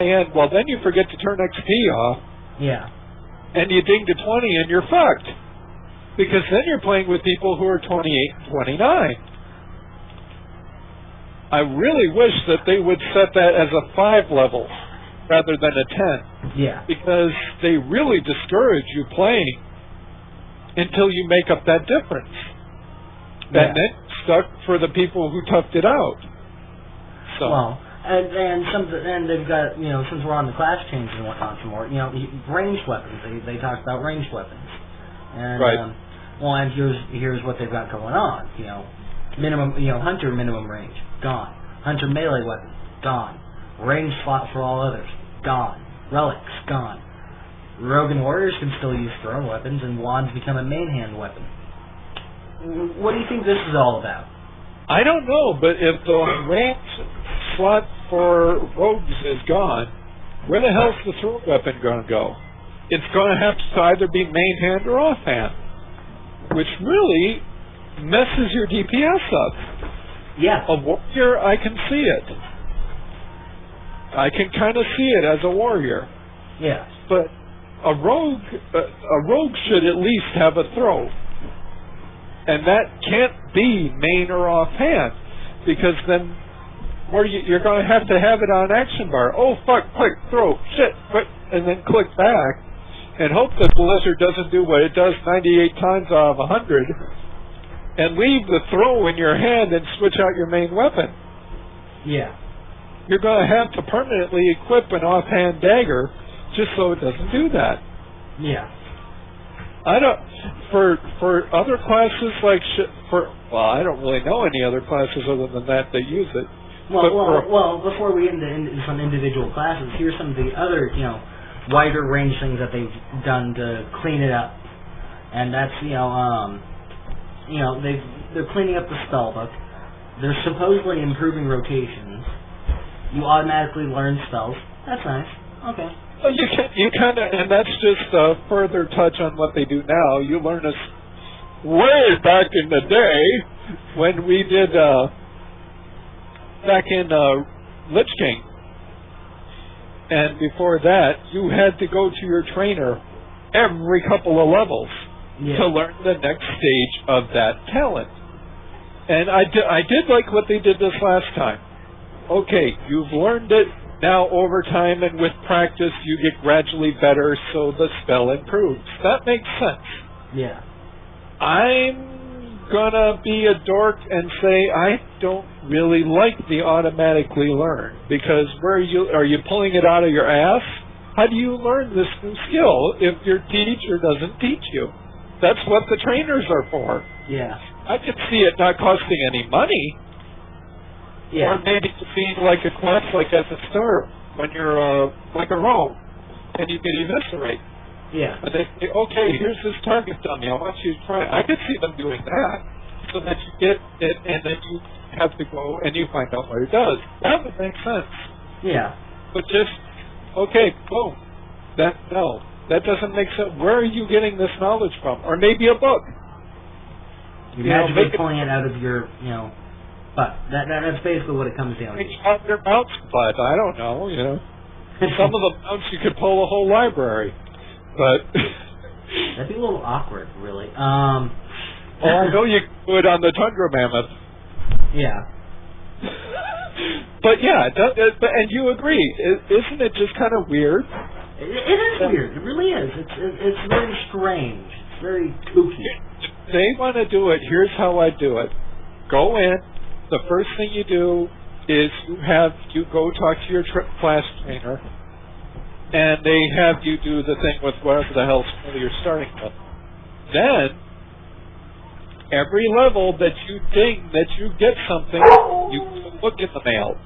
end, well, then you forget to turn XP off. Yeah. And you ding to 20 and you're fucked. Because then you're playing with people who are 28 and 29. I really wish that they would set that as a 5 level rather than a 10. Yeah. Because they really discourage you playing until you make up that difference. Yeah. And then stuck for the people who toughed it out. So. Well, and they've got, you know, since we're on the class changes and whatnot some more, you know, ranged weapons. They talked about ranged weapons. And, right. Well, and here's what they've got going on. You know, minimum, you know, hunter minimum range, gone. Hunter melee weapon, gone. Range slot for all others, gone. Relics, gone. Rogue and warriors can still use thrown weapons, and wands become a main hand weapon. What do you think this is all about? I don't know, but if the range slot for rogues is gone, where the hell's the throw weapon going to go? It's going to have to either be main hand or offhand, which really messes your DPS up. Yeah. A warrior, I can see it. I can kind of see it as a warrior. Yeah. But a rogue should at least have a throw. And that can't be main or offhand, because then you're going to have it on action bar. Oh, fuck, click, throw, shit, quick, and then click back, and hope that Blizzard doesn't do what it does 98 times out of 100, and leave the throw in your hand and switch out your main weapon. Yeah. You're going to have to permanently equip an offhand dagger just so it doesn't do that. Yeah. I don't, for other classes like, I don't really know any other classes other than that use it. Well, before we get into some individual classes, here's some of the other, you know, wider range things that they've done to clean it up. And that's, they're cleaning up the spell book. They're supposedly improving rotations. You automatically learn spells. That's nice. Okay. Well, you kind of, and that's just a further touch on what they do now. You learn this way back in the day when we did back in Lich King, and before that, you had to go to your trainer every couple of levels to learn the next stage of that talent. And I did like what they did this last time. Okay, you've learned it. Now, over time and with practice, you get gradually better, so the spell improves. That makes sense. Yeah. I'm gonna be a dork and say I don't really like the automatically learn, because are you pulling it out of your ass? How do you learn this new skill if your teacher doesn't teach you? That's what the trainers are for. Yeah. I could see it not costing any money. Yeah. Or maybe it being like a class like at the start when you're like a rogue and you can eviscerate. Yeah. But they say, okay, here's this target dummy. I want you to try it. I could see them doing that so that you get it and then you have to go and you find out what it does. That would make sense. Yeah. But just, okay, boom. That doesn't make sense. Where are you getting this knowledge from? Or maybe a book. You're magically pulling it out of your, but that's basically what it comes down to. Out their mounts, but I don't know, Some of the mounts you could pull a whole library, but that'd be a little awkward, really. I know you could do it on the Tundra Mammoth. Yeah. But yeah, and you agree, isn't it just kind of weird? It is weird. It really is. It's very strange. It's very kooky. If they want to do it, here's how I do it. Go in. The first thing you do is you go talk to your class trainer, and they have you do the thing with whatever the hell skill you're starting with. Then, every level that you ding that you get something, you look in the mail.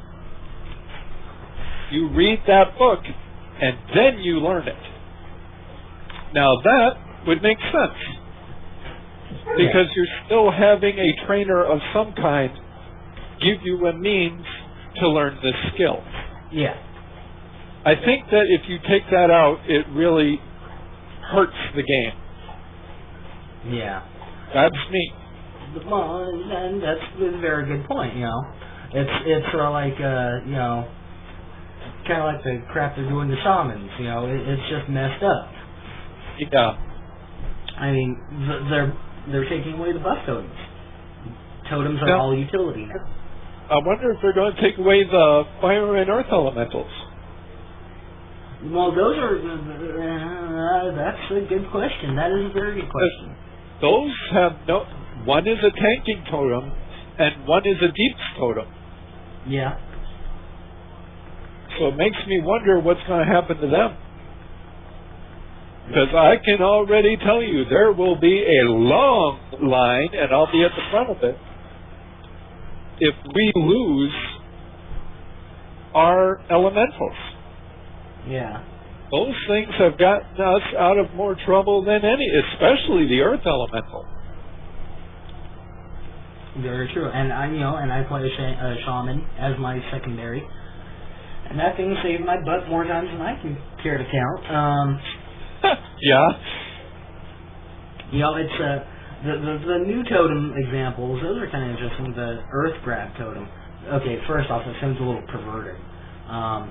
You read that book, and then you learn it. Now that would make sense, because you're still having a trainer of some kind give you a means to learn this skill. Yeah. I think that if you take that out, it really hurts the game. Yeah. That's me. Well, and that's a very good point, It's sort of like, kind of like the crap they're doing to shamans. You know, it's just messed up. Yeah. I mean, they're taking away the buff totems. Totems are Yeah. all utility now. I wonder if they're going to take away the fire and earth elementals. Well, those are... that's a good question. That is a very good question. Those have no... One is a tanking totem, and one is a deeps totem. Yeah. So it makes me wonder what's going to happen to them. Because I can already tell you there will be a long line, and I'll be at the front of it, if we lose our elementals. Yeah. Those things have gotten us out of more trouble than any, especially the earth elemental. Very true. And I play a shaman as my secondary, and that thing saved my butt more times than I can care to count. Yeah. You know, it's the new totem examples. Those are kind of interesting. The Earth Grab totem. Okay, first off, it sounds a little perverted. Well,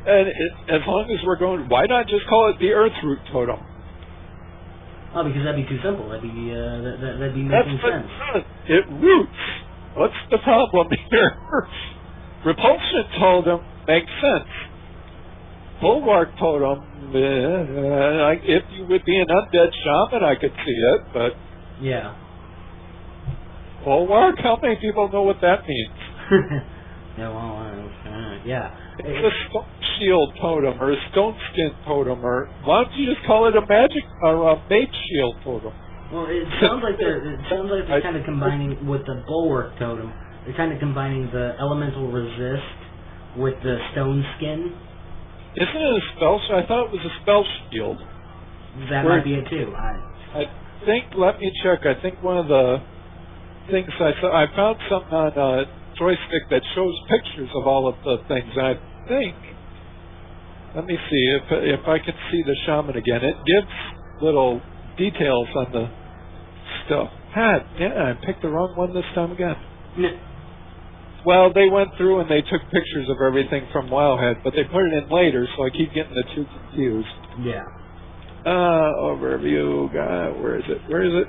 and as long as we're going, why not just call it the Earth Root totem? Oh, because that'd be too simple. That'd be making sense. It roots. What's the problem here? Repulsion totem makes sense. Bulwark totem, if you would be an undead shaman, I could see it, but... Yeah. Bulwark? How many people know what that means? Yeah, well, yeah. It's a stone shield totem, or a stone skin totem, or why don't you just call it a magic, or a mage shield totem? Well, it sounds like they're kind of combining with the Bulwark totem. They're kind of combining the elemental resist with the stone skin. Isn't it a spell? I thought it was a spell shield. That might be it too. I think. Let me check. I think one of the things I saw. I found something on joystick that shows pictures of all of the things. And I think. Let me see if I can see the shaman again. It gives little details on the stuff. Yeah, I picked the wrong one this time again. Well, they went through and they took pictures of everything from Wildhead, but they put it in later, so I keep getting the two confused. Yeah. Overview, where is it? Where is it?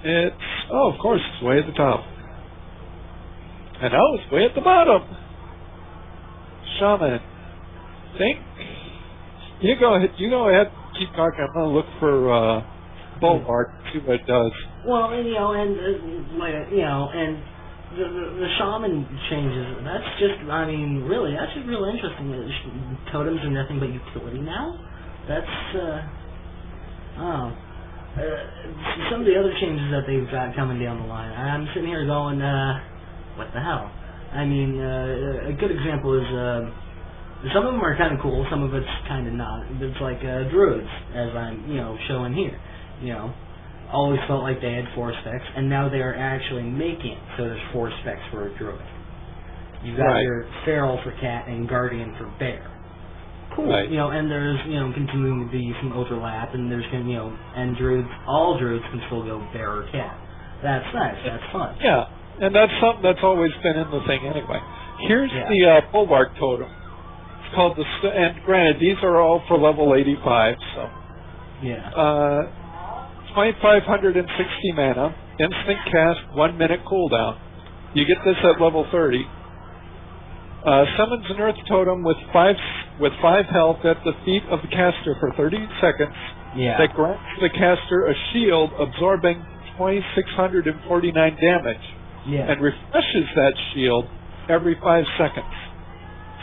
It's, of course, it's way at the top. And now it's way at the bottom. Shaman. Think. You go ahead, keep talking. I'm going to look for Bulwark, see what it does. Well, and the shaman changes. That's just, really, that's just real interesting. Totems are nothing but utility now. That's, some of the other changes that they've got coming down the line. I'm sitting here going, what the hell? A good example is, some of them are kind of cool, some of it's kind of not. It's like druids, as I'm, showing here. Always felt like they had 4 specs, and now they are actually making it so there's 4 specs for a druid. You've got your feral for cat and guardian for bear. Cool. Right. And there's, continuing to be some overlap, and there's going to, and druids, all druids can still go bear or cat. That's nice. That's fun. Yeah, and that's something that's always been in the thing anyway. Here's the Bulwark totem. It's called and granted, these are all for level 85, so. Yeah. 2,560 mana, instant cast, 1 minute cooldown. You get this at level 30. Summons an earth totem with 5 health at the feet of the caster for 30 seconds. Yeah. That grants the caster a shield absorbing 2,649 damage. Yeah. And refreshes that shield every 5 seconds.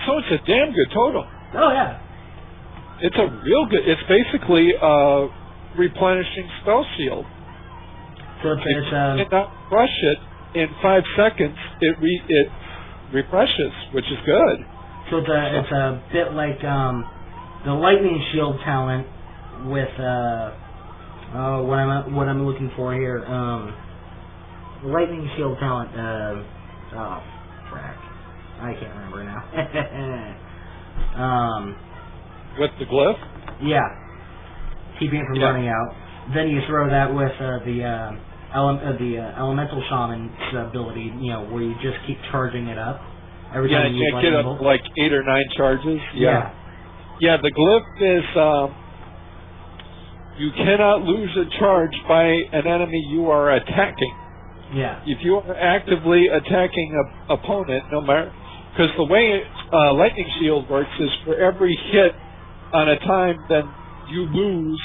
So it's a damn good totem. Oh yeah. It's a real good. It's basically replenishing spell shield. So it's you cannot rush it in 5 seconds. It refreshes, which is good. So it's a bit like the lightning shield talent with what I'm looking for here. Lightning shield talent. Oh, frack. I can't remember now. With the glyph? Yeah. Keeping it from running out. Then you throw that with the elemental shaman's ability, where you just keep charging it up. Every Yeah, time you use you get lightning up bolt. like 8 or 9 charges. Yeah. Yeah, the glyph is you cannot lose a charge by an enemy you are attacking. Yeah. If you are actively attacking an opponent, no matter, because the way lightning shield works is for every hit on a time, then you lose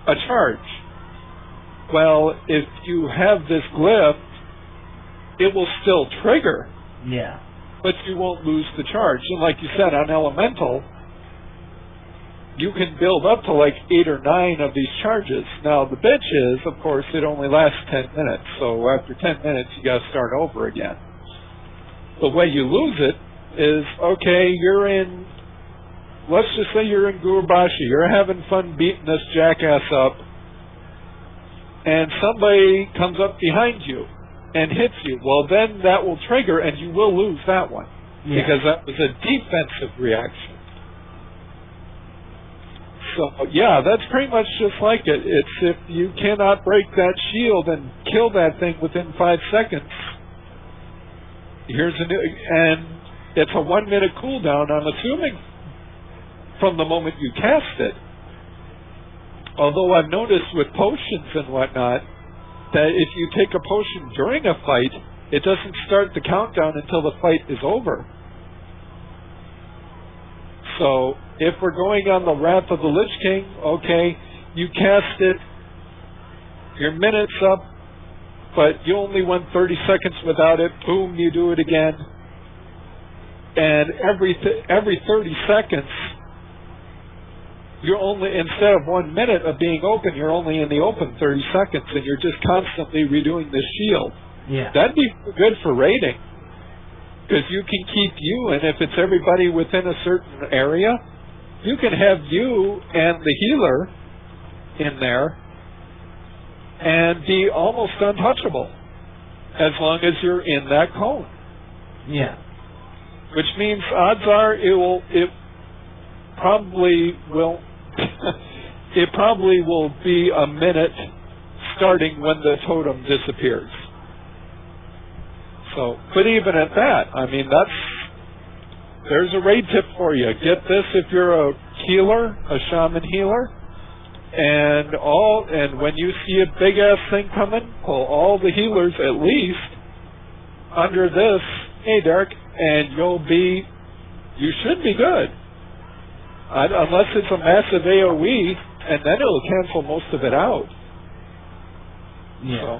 a charge. Well, if you have this glyph, it will still trigger, Yeah. but you won't lose the charge. And like you said, on elemental, you can build up to like 8 or 9 of these charges. Now the bitch is, of course, it only lasts 10 minutes. So after 10 minutes, you got to start over again. The way you lose it is, okay, you're in, let's just say you're in Gurabashi. You're having fun beating this jackass up, and somebody comes up behind you and hits you. Well, then that will trigger, and you will lose that one, because that was a defensive reaction. So, yeah, that's pretty much just like it. It's if you cannot break that shield and kill that thing within 5 seconds, here's a new, and it's a 1 minute cooldown, I'm assuming, from the moment you cast it. Although I've noticed with potions and whatnot, that if you take a potion during a fight, it doesn't start the countdown until the fight is over. So, if we're going on the Wrath of the Lich King, okay, you cast it, your minute's up, but you only went 30 seconds without it, boom, you do it again. And every 30 seconds, you're only, instead of 1 minute of being open, you're only in the open 30 seconds, and you're just constantly redoing the shield. Yeah. That'd be good for raiding, because you can keep you, and if it's everybody within a certain area, you can have you and the healer in there and be almost untouchable as long as you're in that cone. Yeah. Which means odds are it probably will it probably will be a minute starting when the totem disappears. So, but even at that, I mean, there's a raid tip for you. Get this if you're a healer, a shaman healer, and when you see a big ass thing coming, pull all the healers at least under this, hey Derek, and you should be good. Unless it's a massive AoE, and then it'll cancel most of it out. Yeah. So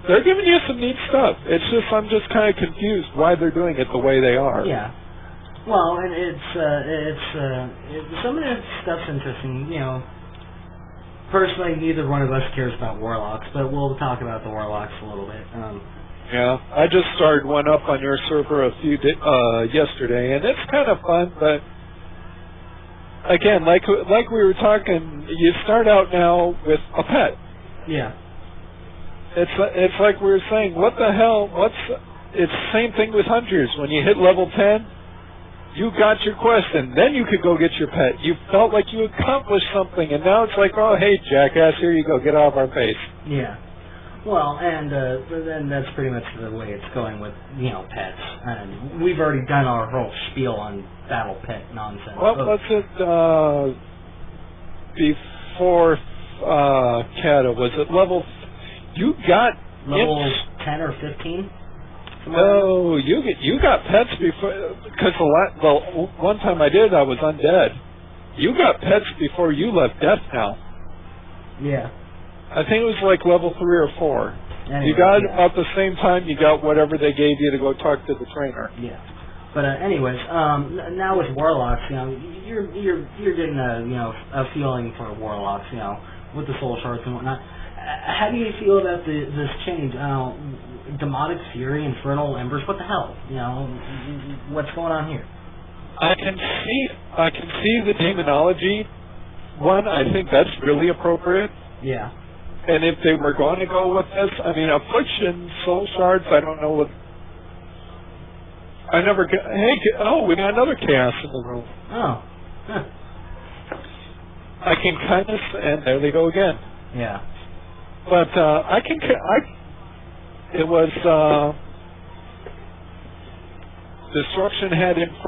they're giving you some neat stuff. It's just I'm just kind of confused why they're doing it the way they are. Yeah. Well, and some of that stuff's interesting. You know, personally, neither one of us cares about warlocks, but we'll talk about the warlocks a little bit. Yeah, I just started one up on your server yesterday, and it's kind of fun, but again, like we were talking, you start out now with a pet. Yeah. It's like we were saying, what the hell? It's the same thing with hunters. When you hit level 10, you got your quest, and then you could go get your pet. You felt like you accomplished something, and now it's like, oh, hey, jackass, here you go, get out of our face. Yeah. Well, and then that's pretty much the way it's going with, pets. And we've already done our whole spiel on battle pet nonsense. What was it before Kata? Was it level... You got... Level 10 or 15? No, you got pets before... Because the one time I did, I was undead. You got pets before you left death now. Yeah. I think it was like level 3 or 4. Anyway, you got about the same time you got whatever they gave you to go talk to the trainer. Yeah. But anyways, now with warlocks, you're getting a feeling for warlocks, with the soul shards and whatnot. How do you feel about this change? Demonic Fury, Infernal Embers, what the hell? What's going on here? I can see the demonology one. I think that's really appropriate. Yeah. And if they were going to go with this, I mean, Affliction, Soul Shards, I don't know what... I never get... Hey, we got another chaos in the room. Oh. Huh. I can kind of... And there they go again. Yeah. But it was... Destruction had Inferno